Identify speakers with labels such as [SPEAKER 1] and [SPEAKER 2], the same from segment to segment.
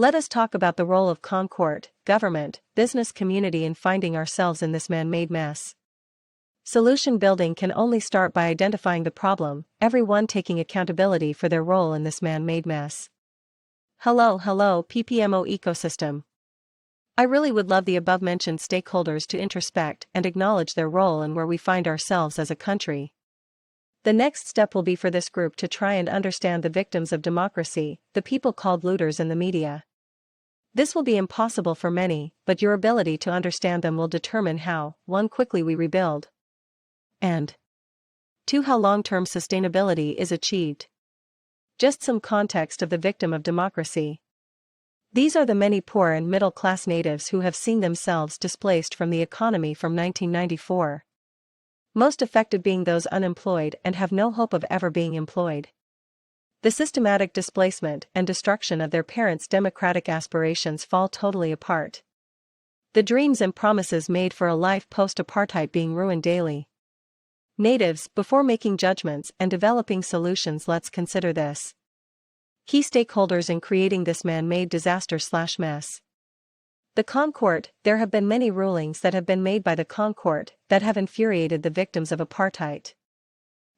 [SPEAKER 1] Let us talk about the role of court, government, business community in finding ourselves in this man-made mess. Solution building can only start by identifying the problem, everyone taking accountability for their role in this man-made mess. Hello, PPMO ecosystem. I really would love the above-mentioned stakeholders to introspect and acknowledge their role and where we find ourselves as a country. The next step will be for this group to try and understand the victims of democracy, the people called looters in the media. This will be impossible for many, but your ability to understand them will determine how, 1. Quickly we rebuild, and 2. How long-term sustainability is achieved. Just some context of the victim of democracy. These are the many poor and middle-class natives who have seen themselves displaced from the economy from 1994. Most affected being those unemployed and have no hope of ever being employed. The systematic displacement and destruction of their parents' democratic aspirations fall totally apart. The dreams and promises made for a life post-apartheid being ruined daily. Natives, before making judgments and developing solutions, let's consider this. Key stakeholders in creating this man-made disaster/mess. The Court. There have been many rulings that have been made by the Court that have infuriated the victims of apartheid.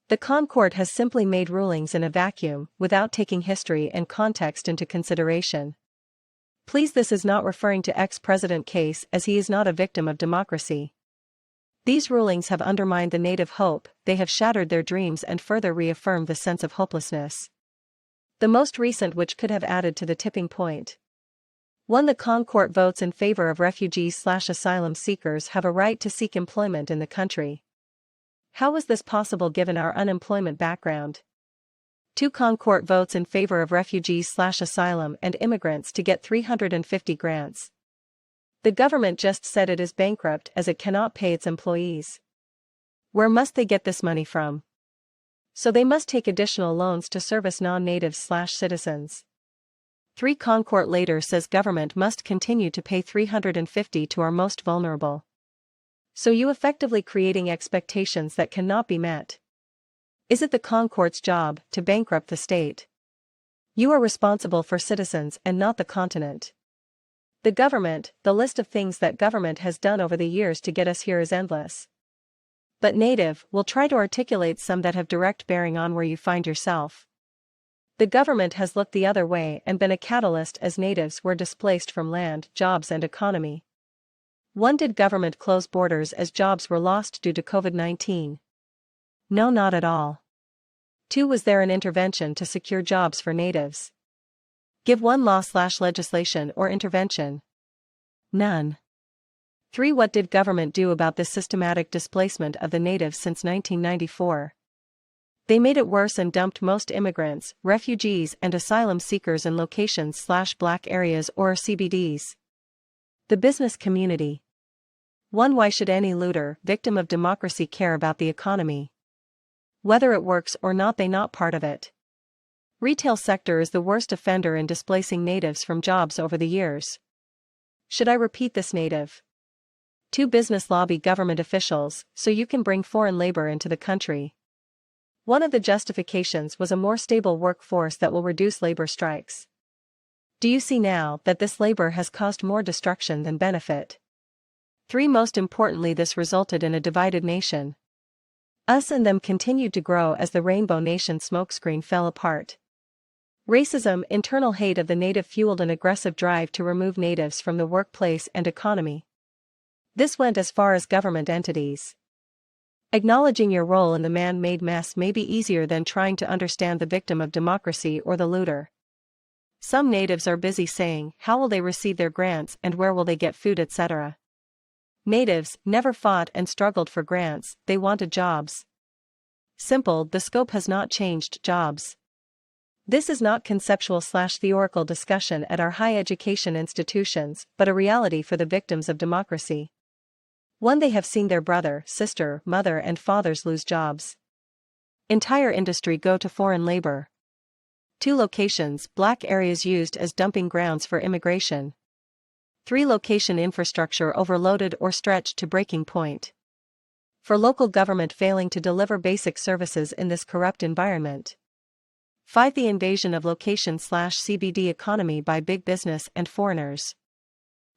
[SPEAKER 1] The Court has simply made rulings in a vacuum, without taking history and context into consideration. Please, this is not referring to ex-President Case, as he is not a victim of democracy. These rulings have undermined the native hope, they have shattered their dreams and further reaffirmed the sense of hopelessness. The most recent which could have added to the tipping point. 1. The Court votes in favor of refugees/asylum seekers have a right to seek employment in the country. How was this possible given our unemployment background? 2. Court votes in favor of refugees/asylum and immigrants to get 350 grants. The government just said it is bankrupt as it cannot pay its employees. Where must they get this money from? So they must take additional loans to service non-natives/citizens. 3. Court later says government must continue to pay 350 to our most vulnerable. So you effectively creating expectations that cannot be met. Is it the Court's job to bankrupt the state? You are responsible for citizens and not the continent. The government, the list of things that government has done over the years to get us here is endless. But native will try to articulate some that have direct bearing on where you find yourself. The government has looked the other way and been a catalyst as natives were displaced from land, jobs and economy. 1. Did government close borders as jobs were lost due to COVID-19? No, not at all. 2. Was there an intervention to secure jobs for natives? Give 1 law/legislation or intervention. None. 3. What did government do about this systematic displacement of the natives since 1994? They made it worse and dumped most immigrants, refugees and asylum seekers in locations/black areas or CBDs. The business community. 1. Why should any looter, victim of democracy, care about the economy? Whether it works or not, they not part of it. Retail sector is the worst offender in displacing natives from jobs over the years. Should I repeat this? Native. 2. Business lobby government officials, so you can bring foreign labor into the country. One of the justifications was a more stable workforce that will reduce labor strikes. Do you see now that this labor has caused more destruction than benefit? 3. Most importantly, this resulted in a divided nation. Us and them continued to grow as the Rainbow Nation smokescreen fell apart. Racism, internal hate of the native fueled an aggressive drive to remove natives from the workplace and economy. This went as far as government entities. Acknowledging your role in the man-made mess may be easier than trying to understand the victim of democracy or the looter. Some natives are busy saying, how will they receive their grants and where will they get food, etc. Natives never fought and struggled for grants, they wanted jobs. Simple, the scope has not changed, jobs. This is not conceptual/theoretical discussion at our high education institutions, but a reality for the victims of democracy. 1. They have seen their brother, sister, mother and fathers lose jobs. Entire industry go to foreign labor. 2. Locations, black areas used as dumping grounds for immigration. 3. Location infrastructure overloaded or stretched to breaking point. For local government failing to deliver basic services in this corrupt environment. 5. The invasion of location/CBD economy by big business and foreigners.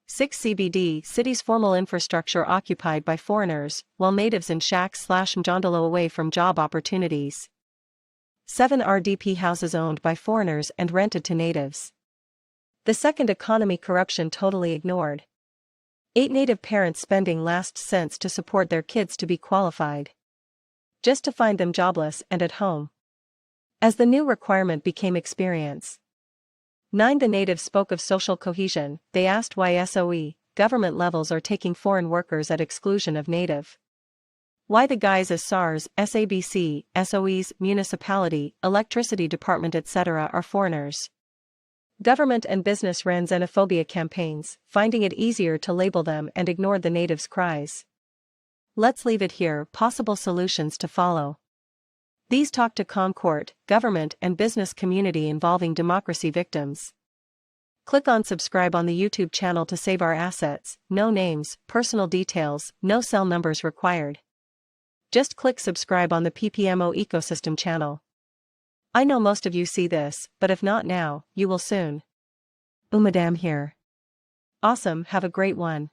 [SPEAKER 1] 6. CBD cities formal infrastructure occupied by foreigners, while natives in shacks/mjondolo away from job opportunities. 7. RDP houses owned by foreigners and rented to natives. The second economy corruption totally ignored. 8. Native parents spending last cents to support their kids to be qualified, just to find them jobless and at home, as the new requirement became experience. 9. The natives spoke of social cohesion. They asked why government levels are taking foreign workers at exclusion of native. Why the guys as SARS, SABC, SOEs, municipality, electricity department etc. are foreigners. Government and business ran xenophobia campaigns, finding it easier to label them and ignored the natives' cries. Let's leave it here. Possible solutions to follow. These talk to court, government and business community involving democracy victims. Click on subscribe on the YouTube channel to save our assets. No names, personal details, no cell numbers required. Just click subscribe on the PPMO ecosystem channel. I know most of you see this, but if not now, you will soon. Madam here. Awesome, have a great one.